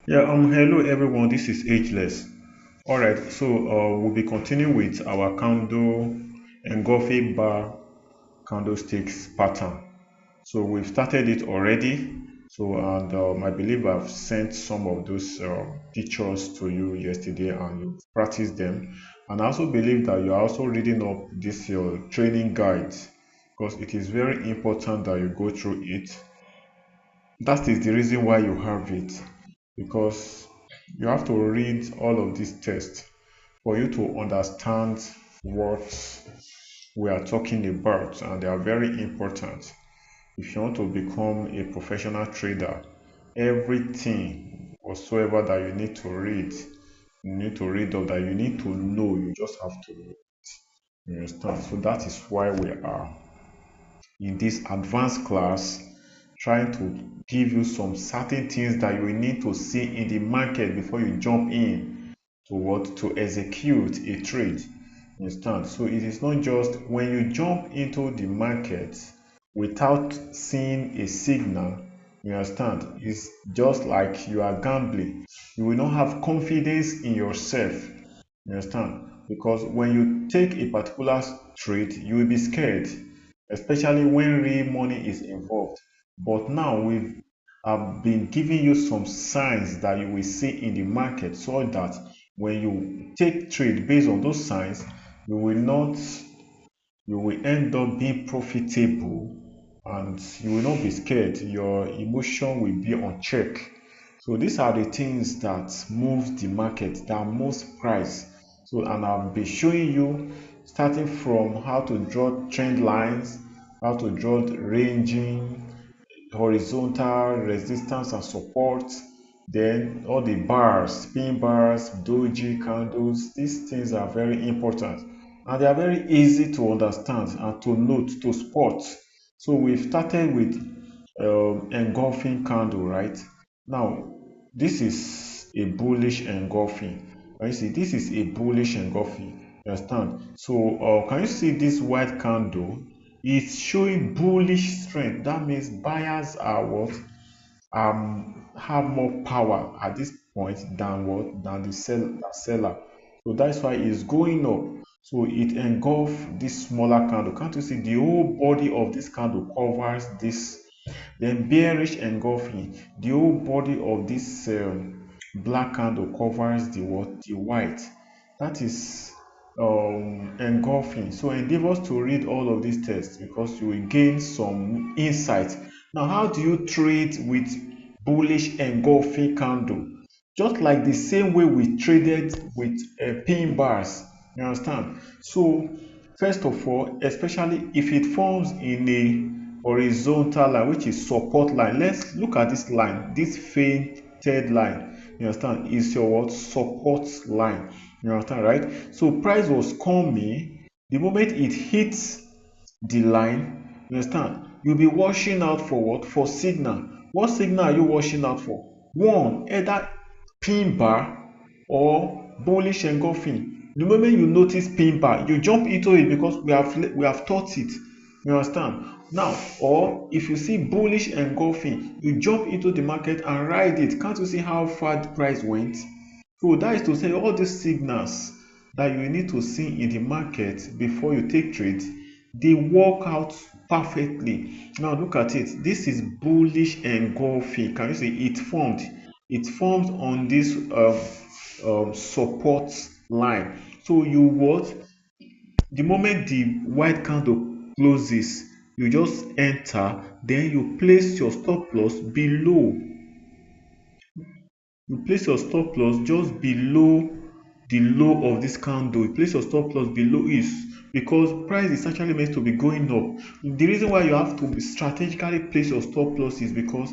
Hello everyone, this is Ageless. Alright, we'll be continuing with our candle engulfing bar candlesticks pattern. So we've started it already. I believe I've sent some of those pictures to you yesterday and you practiced them. And I also believe that you are also reading up this your training guide because it is very important that you go through it. That is the reason why you have it, because you have to read all of these tests for you to understand what we are talking about, and they are very important. If you want to become a professional trader, everything whatsoever that you need to read or that you need to know, you just have to understand. So that is why we are in this advanced class trying to give you some certain things that you need to see in the market before you jump in to execute a trade. Understand? So it is not just when you jump into the market without seeing a signal. You understand? It's just like you are gambling. You will not have confidence in yourself. You understand? Because when you take a particular trade, you will be scared, especially when real money is involved. But now we've have been giving you some signs that you will see in the market so that when you take trade based on those signs, you will not you will end up being profitable and you will not be scared. Your emotion will be on check. So these are the things that move the market, that moves price. And I'll be showing you starting from how to draw trend lines, how to draw ranging, horizontal resistance and support, then all the bars, spin bars, doji candles. These things are very important and they are very easy to understand and to note, to spot. So we've started with engulfing candle, right? Now this is a bullish engulfing. Can you see this is a bullish engulfing? You understand? Can you see this white candle? It's showing bullish strength. That means buyers are what? Have more power at this point than what? Than the seller. So that's why it's going up. So it engulfs this smaller candle. Can't you see the whole body of this candle covers this? Then bearish engulfing. The whole body of this black candle covers the what? The white. That is engulfing. So endeavors to read all of these tests because you will gain some insight. Now, how do you trade with bullish engulfing candle? Just like the same way we traded with pin bars. You understand? So, first of all, especially if it forms in a horizontal line, which is support line. Let's look at this line, this fainted line. You understand? Is your what? Support line. You understand, right? So price was coming. The moment it hits the line, you understand? You'll be watching out for what? For signal. What signal are you watching out for? One, either pin bar or bullish engulfing. The moment you notice pin bar, you jump into it because we have taught it. You understand? Now, or if you see bullish engulfing, you jump into the market and ride it. Can't you see how far the price went? So that is to say all these signals that you need to see in the market before you take trade, they work out perfectly. Now look at it. This is bullish engulfing. Can you see it formed? It formed on this support line. So you what? The moment the white candle closes, you just enter, then you place your stop loss below. You place your stop loss just below the low of this candle. You place your stop loss below it because price is actually meant to be going up. The reason why you have to strategically place your stop loss is because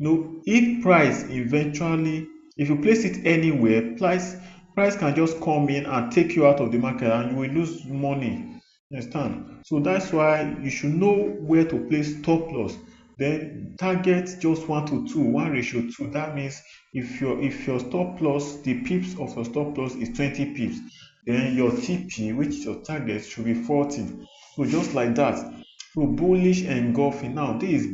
if price eventually, if you place it anywhere, price can just come in and take you out of the market and you will lose money. You understand? So that's why you should know where to place stop loss. Then target just 1 to 2, 1:2. That means if your stop loss, the pips of your stop loss is 20 pips, then your TP, which is your target, should be 40. So just like that. So bullish engulfing. Now this is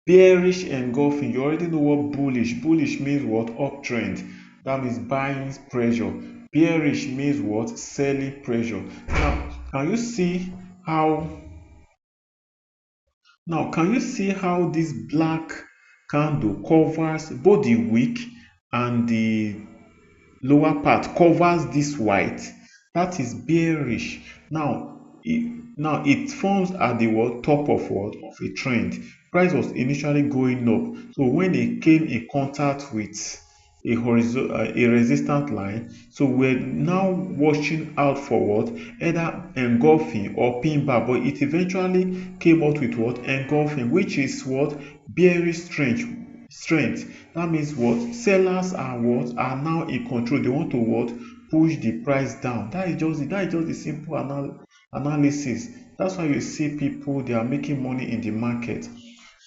Bearish engulfing, you already know what bullish. Bullish means what? Uptrend. That means buying pressure. Bearish means what? Selling pressure. Can you see how can you see how this black candle covers both the wick and the lower part covers this white? That is bearish. It forms at the what? Top of what? Of a trend. Price was initially going up. So when it came in contact with a resistant line, so we're now watching out for what? Either engulfing or pin bar, but it eventually came out with what? Engulfing, which is what? Bearish strength. That means what? Sellers are what? Are now in control. They want to what? Push the price down. That is just the simple analysis. That's why you see people, they are making money in the market.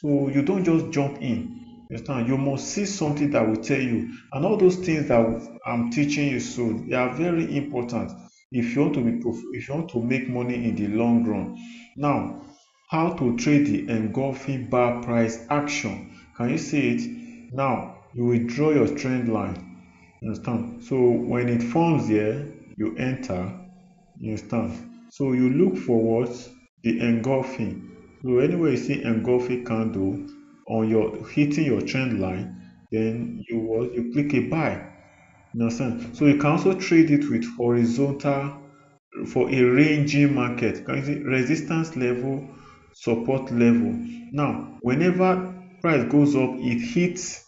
So you don't just jump in. You understand? You must see something that will tell you. And all those things that I'm teaching you, so they are very important if you want to if you want to make money in the long run. Now, how to trade the engulfing bar price action? Can you see it? Now you will draw your trend line. You understand? So when it forms here, you enter. You understand? So you look for what? The engulfing. So anywhere you see engulfing candle on your hitting your trend line, then you click a buy. You understand? So you can also trade it with horizontal for a ranging market. Can you see resistance level, support level? Now, whenever price goes up, it hits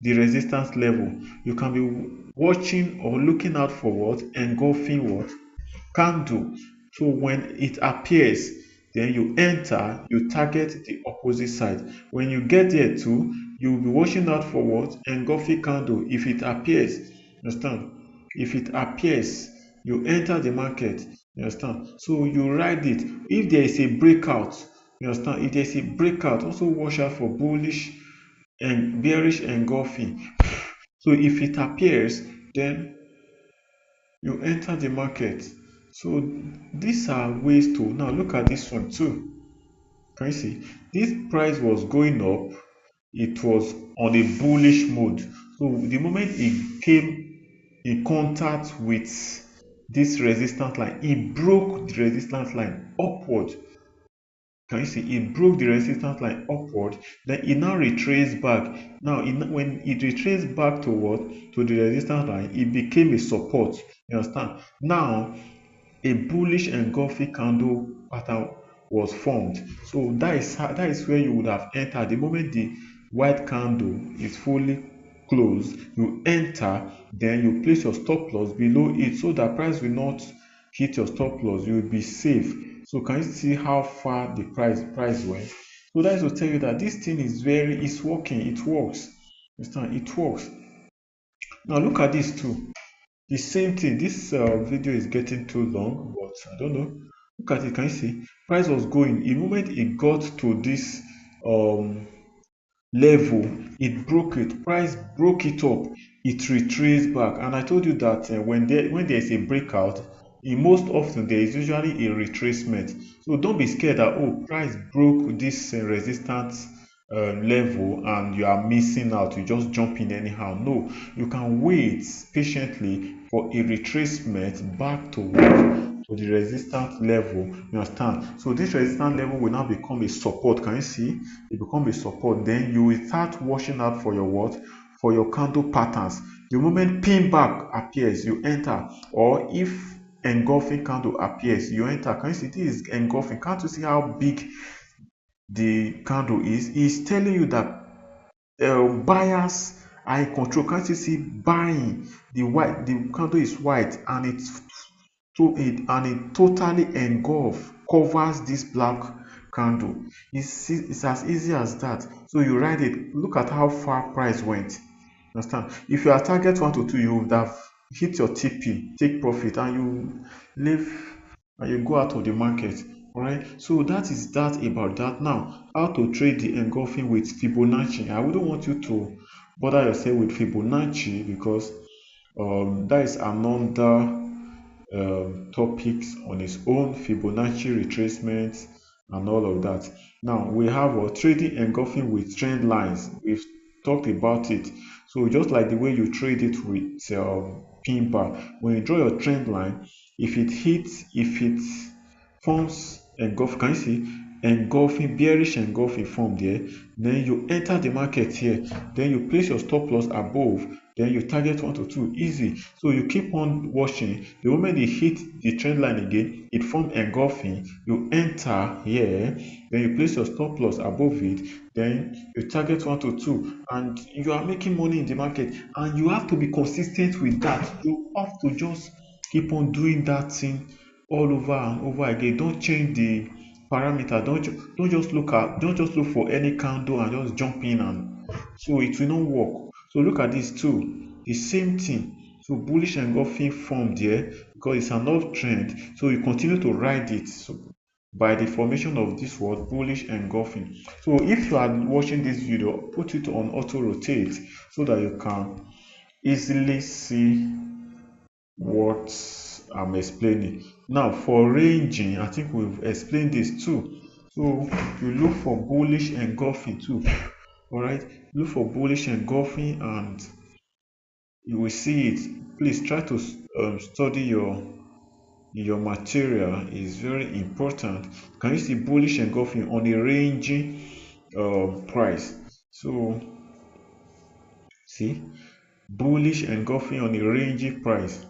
the resistance level. You can be watching or looking out for what? Engulfing what? Candle. So when it appears, then you enter, you target the opposite side. When you get there too, you'll be watching out for what? Engulfing candle. If it appears, understand? If it appears, you enter the market. You understand? So you ride it. If there is a breakout, you understand? If there is a breakout, also watch out for bullish and bearish engulfing. So if it appears, then you enter the market. So these are ways to now look at this one too. Can you see? This price was going up, it was on a bullish mode. So the moment it came in contact with this resistance line, it broke the resistance line upward. Can you see? It broke the resistance line upward, then it now retraced back. Now when it retraced back to what? To the resistance line, it became a support. You understand? Now a bullish engulfing candle pattern was formed. So that is where you would have entered. The moment the white candle is fully closed, you enter, then you place your stop loss below it so that price will not hit your stop loss. You will be safe. So can you see how far the price went? So that is to tell you that this thing is working. It works. Understand? It works. Now look at this too. The same thing. This video is getting too long, but I don't know. Look at it. Can you see? Price was going. The moment it got to this um level, it broke it. Price broke it up. It retraced back. And I told you that when there is a breakout, in most often there is usually a retracement. So don't be scared that price broke this resistance level and you are missing out. You just jump in anyhow. No, you can wait patiently for a retracement back to what? To the resistance level. You understand? So this resistance level will now become a support. Can you see? It become a support. Then you will start watching out for your what? For your candle patterns. The moment pin back appears, you enter. Or if engulfing candle appears, you enter. Can you see? This is engulfing. Can't you see how big the candle is? It's telling you that buyers are in control. Can't you see buying? The candle is white and it totally covers this black candle. It's as easy as that. So you write it. Look at how far price went. Understand? If you are target 1 to 2, you would have hit your TP, take profit, and you leave and you go out of the market. All right. So that is that about that. Now, how to trade the engulfing with Fibonacci? I wouldn't want you to bother yourself with Fibonacci because that is another topics on its own. Fibonacci retracement and all of that. Now we have trading engulfing with trend lines. We've talked about it. So just like the way you trade it with pin bar, when you draw your trend line, if it forms engulf, can you see engulfing, bearish engulfing form there? Then you enter the market here, then you place your stop loss above, then you target 1 to 2, easy. So you keep on watching. The moment it hit the trend line again, it form engulfing, you enter here, then you place your stop loss above it, then you target 1 to 2, and you are making money in the market. And you have to be consistent with that. You have to just keep on doing that thing all over and over again. Don't change the parameter. Don't just look for any candle and just jump in, and so it will not work. So look at this too, the same thing. So bullish engulfing form there because it's an uptrend, so you continue to ride it. So by the formation of this word bullish engulfing. So if you are watching this video, put it on auto rotate so that you can easily see what I'm explaining. Now for ranging, I think we've explained this too. So you look for bullish engulfing too. All right, look for bullish engulfing and you will see it. Please try to study your material. Is very important. Can you see bullish engulfing on a ranging price? So see bullish engulfing on a ranging price.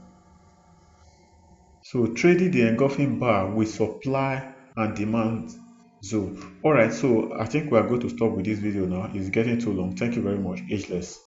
So trading the engulfing bar with supply and demand zone. Alright, so I think we are going to stop with this video now. It's getting too long. Thank you very much. Ageless.